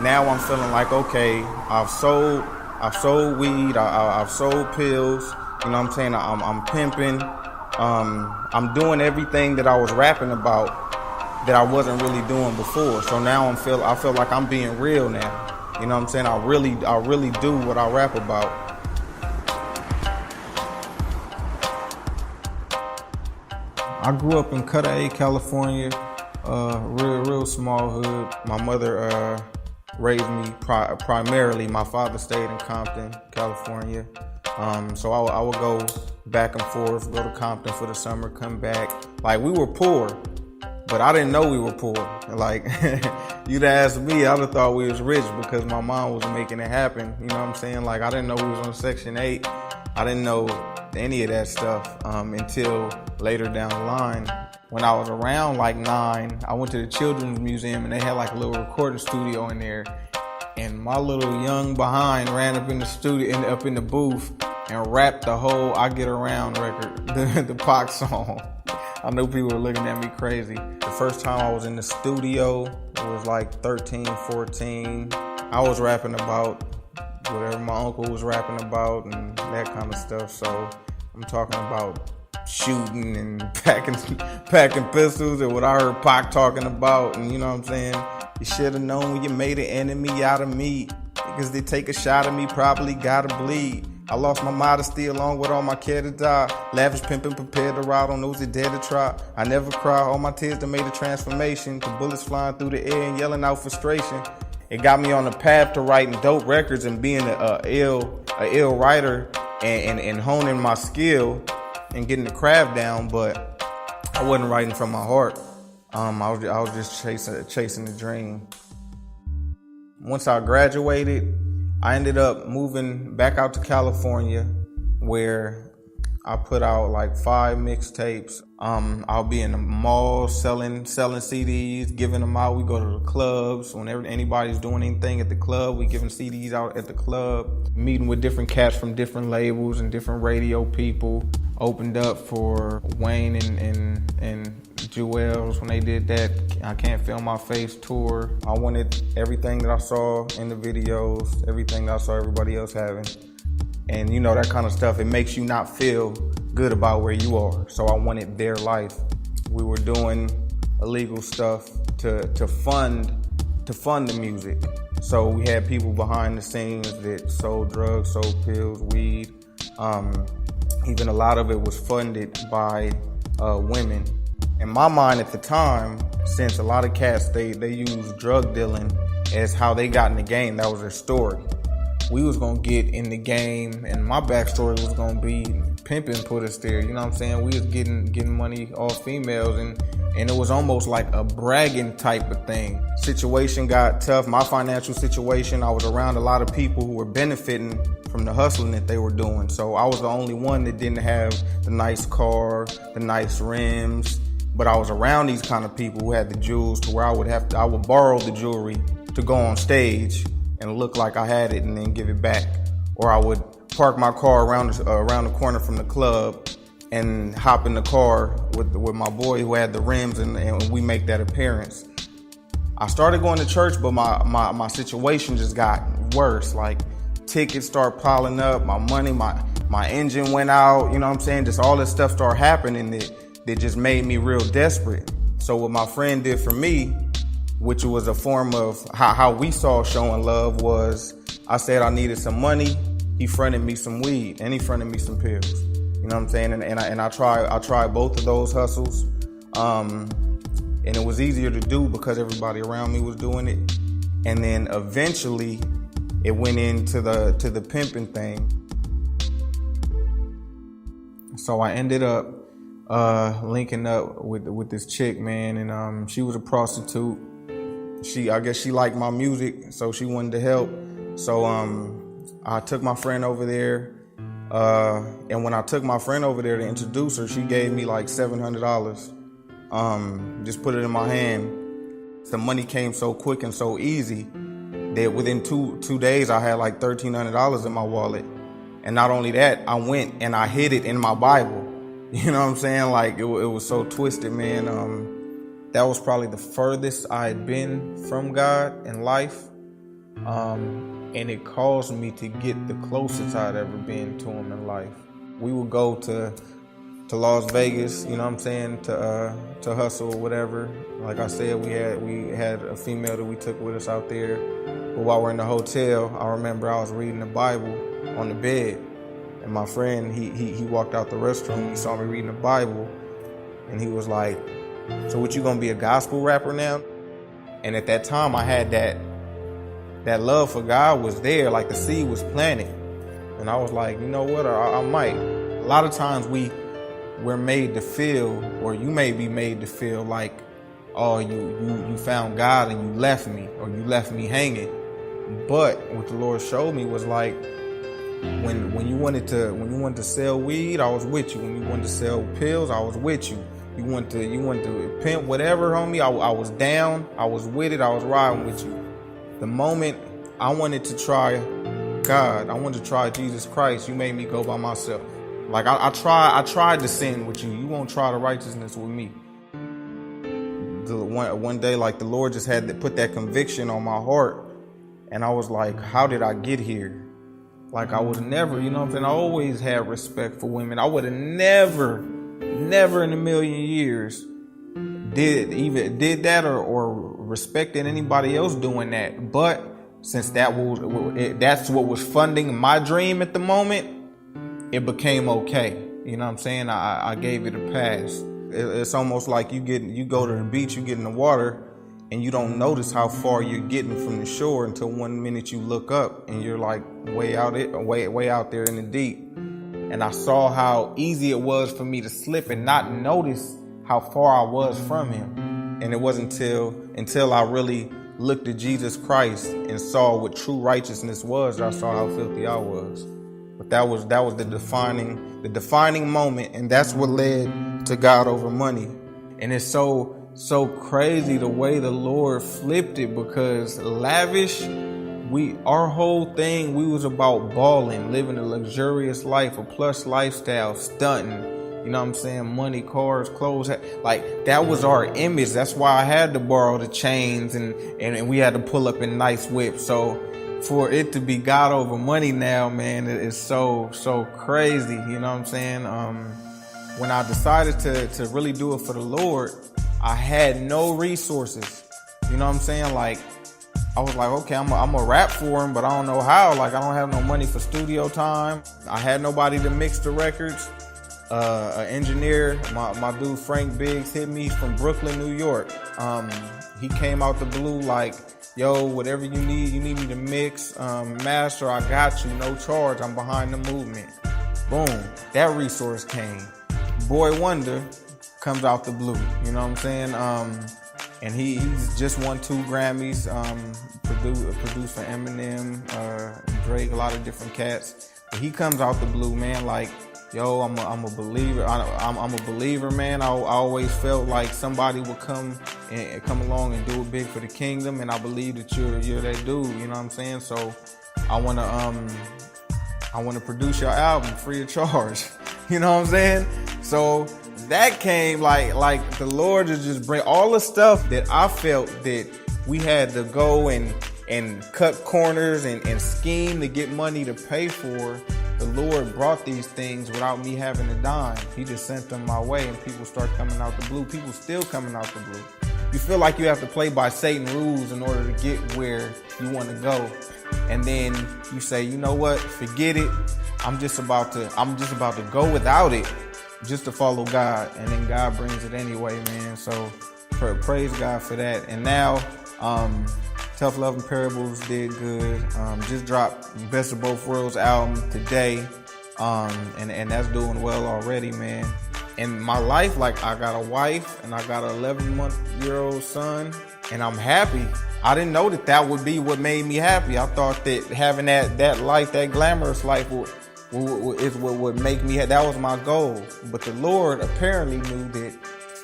now I'm feeling like, okay, I've sold weed, I've sold pills, you know what I'm saying? I'm pimping, I'm doing everything that I was rapping about that I wasn't really doing before. So now I feel like I'm being real now. You know what I'm saying? I really do what I rap about. I grew up in Czech, California, real small hood. My mother raised me primarily. My father stayed in Compton, California. So I would go back and forth, go to Compton for the summer, come back. Like, we were poor, but I didn't know we were poor. Like, you'd ask me, I'd have thought we was rich because my mom was making it happen. You know what I'm saying? Like, I didn't know we was on Section 8. I didn't know any of that stuff until later down the line. When I was around like 9, I went to the Children's Museum and they had like a little recording studio in there. And my little young behind ran up in the studio, up in the booth and rapped the whole I Get Around record, the Pac song. I knew people were looking at me crazy. The first time I was in the studio, it was like 13, 14. I was rapping about whatever my uncle was rapping about and that kind of stuff. So I'm talking about shooting and packing pistols and what I heard Pac talking about. And you know what I'm saying? You should have known when you made an enemy out of me. Because they take a shot at me, probably gotta bleed. I lost my modesty along with all my care to die. Lavish pimping, prepared to ride on those that dare to try. I never cry, all my tears that made a transformation. The bullets flying through the air and yelling out frustration. It got me on the path to writing dope records and being a ill writer and honing my skill and getting the craft down, but I wasn't writing from my heart. I was just chasing the dream. Once I graduated, I ended up moving back out to California, where I put out like 5 mixtapes. I'll be in the mall selling CDs, giving them out. We go to the clubs. Whenever anybody's doing anything at the club, we giving CDs out at the club. Meeting with different cats from different labels and different radio people. Opened up for Wayne and Jewels when they did that I Can't Feel My Face tour. I wanted everything that I saw in the videos, everything that I saw everybody else having. And you know, that kind of stuff, it makes you not feel good about where you are. So I wanted their life. We were doing illegal stuff to fund the music. So we had people behind the scenes that sold drugs, sold pills, weed. Even a lot of it was funded by women. In my mind at the time, since a lot of cats, they use drug dealing as how they got in the game, that was their story. We was gonna get in the game, and my backstory was gonna be pimping put us there. You know what I'm saying? We was getting money off females, and it was almost like a bragging type of thing. Situation got tough. My financial situation, I was around a lot of people who were benefiting from the hustling that they were doing. So I was the only one that didn't have the nice car, the nice rims. But I was around these kind of people who had the jewels to where I would borrow the jewelry to go on stage and look like I had it and then give it back. Or I would park my car around the corner from the club and hop in the car with my boy who had the rims and we make that appearance. I started going to church, but my situation just got worse. Like, tickets start piling up, my money, my engine went out, you know what I'm saying? Just all this stuff started happening that just made me real desperate. So what my friend did for me, which was a form of how we saw showing love, was I said I needed some money. He fronted me some weed and he fronted me some pills. You know what I'm saying? And I tried both of those hustles. And it was easier to do because everybody around me was doing it. And then eventually it went into the pimping thing. So I ended up linking up with this chick, man, and she was a prostitute. I guess she liked my music, so she wanted to help. So I took my friend over there, and when I took my friend over there to introduce her, she gave me like $700. Just put it in my hand. The money came so quick and so easy that within two days I had like $1,300 in my wallet. And not only that, I went and I hid it in my Bible. You know what I'm saying? Like, it was so twisted, man. That was probably the furthest I had been from God in life. And it caused me to get the closest I'd ever been to him in life. We would go to Las Vegas, you know what I'm saying, to hustle or whatever. Like I said, we had a female that we took with us out there. But while we're in the hotel, I remember I was reading the Bible on the bed, and my friend, he walked out the restroom, he saw me reading the Bible, and he was like, "So what, you gonna be a gospel rapper now?" And at that time, I had that love for God was there, like the seed was planted. And I was like, you know what, I might. A lot of times we're made to feel, or you may be made to feel like, oh, you found God and you left me, or you left me hanging. But what the Lord showed me was like, when you wanted to sell weed, I was with you. When you wanted to sell pills, I was with you. You wanted to pimp whatever, homie, I was down, I was with it, I was riding with you. The moment I wanted to try God, I wanted to try Jesus Christ, you made me go by myself. Like I tried to sin with you. You won't try the righteousness with me. One day, like the Lord just had to put that conviction on my heart, and I was like, how did I get here? Like I was never, you know what I'm saying? I always had respect for women. I would have never in a million years did that or respected anybody else doing that. But since that's what was funding my dream at the moment, it became okay. You know what I'm saying? I gave it a pass. It's almost like you go to the beach, you get in the water, and you don't notice how far you're getting from the shore until one minute you look up and you're like way out there in the deep. And I saw how easy it was for me to slip and not notice how far I was from him. And it wasn't until I really looked at Jesus Christ and saw what true righteousness was that I saw how filthy I was. But that was the defining moment, and that's what led to God over money. And it's so crazy the way the Lord flipped it, because lavish, our whole thing, we was about balling, living a luxurious life, a plush lifestyle, stunting. You know what I'm saying? Money, cars, clothes. Like, that was our image. That's why I had to borrow the chains and we had to pull up in nice whips. So for it to be God over money now, man, it is so crazy. You know what I'm saying? When I decided to really do it for the Lord, I had no resources. You know what I'm saying? Like, I was like, okay, I'm a rap for him, but I don't know how. Like, I don't have no money for studio time. I had nobody to mix the records. An engineer, my dude Frank Biggs, hit me from Brooklyn, New York. He came out the blue like, yo, whatever you need me to mix, master, I got you, no charge, I'm behind the movement. Boom, that resource came. Boy Wonder comes out the blue, you know what I'm saying? And he's just won 2 Grammys, produced for Eminem, Drake, a lot of different cats. But he comes out the blue, man, like, yo, I'm a believer. I'm a believer, man. I always felt like somebody would come along and do it big for the kingdom, and I believe that you're that dude. You know what I'm saying? So I wanna produce your album free of charge. You know what I'm saying? So that came like the Lord is just bring all the stuff that I felt that we had to go and cut corners and scheme to get money to pay for. The Lord brought these things without me having a dime. He just sent them my way, and people start coming out the blue. People still coming out the blue. You feel like you have to play by Satan's rules in order to get where you want to go. And then you say, you know what? Forget it. I'm just about to go without it just to follow God. And then God brings it anyway, man. So praise God for that. And now, Tough Love and Parables did good. Just dropped Best of Both Worlds album today. And that's doing well already, man. In my life, like, I got a wife and I got an 11-month-old son, and I'm happy. I didn't know that would be what made me happy. I thought that having that life, that glamorous life is what would make me happy. That was my goal. But the Lord apparently knew that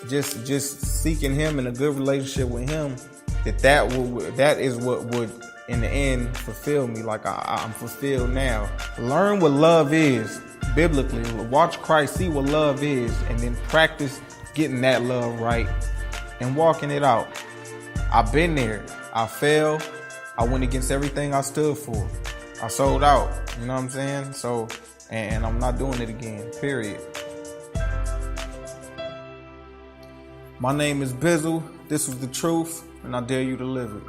just seeking him and a good relationship with him, that is what would in the end fulfill me. Like, I'm fulfilled now. Learn what love is biblically. Watch Christ, see what love is, and then practice getting that love right and walking it out. I've been there. I fell, I went against everything I stood for. I sold out, you know what I'm saying? So, and I'm not doing it again, period. My name is Bizzle, this was the truth, and I dare you to live it.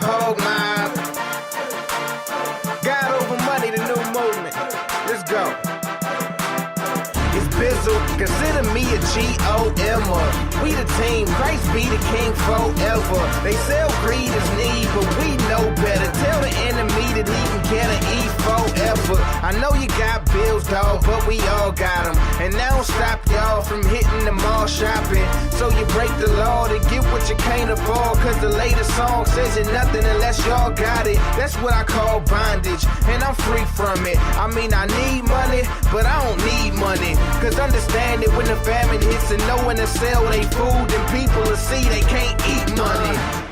Oh my, God over money, the new movement. Let's go. It's Bizzle, consider me a G-O-M-er. We the team, Christ be the king forever. They sell greed as need, but we know better. Tell the enemy that he can get an E forever. I know you got bills, dog, but we all got them. And that don't stop y'all from hitting the mall shopping. So you break the law to get what you can't afford. Cause the latest song says it nothing unless y'all got it. That's what I call bondage, and I'm free from it. I mean, I need money, but I don't need money. Cause understand it when the famine hits and no one to sell they food, then people will see they can't eat money.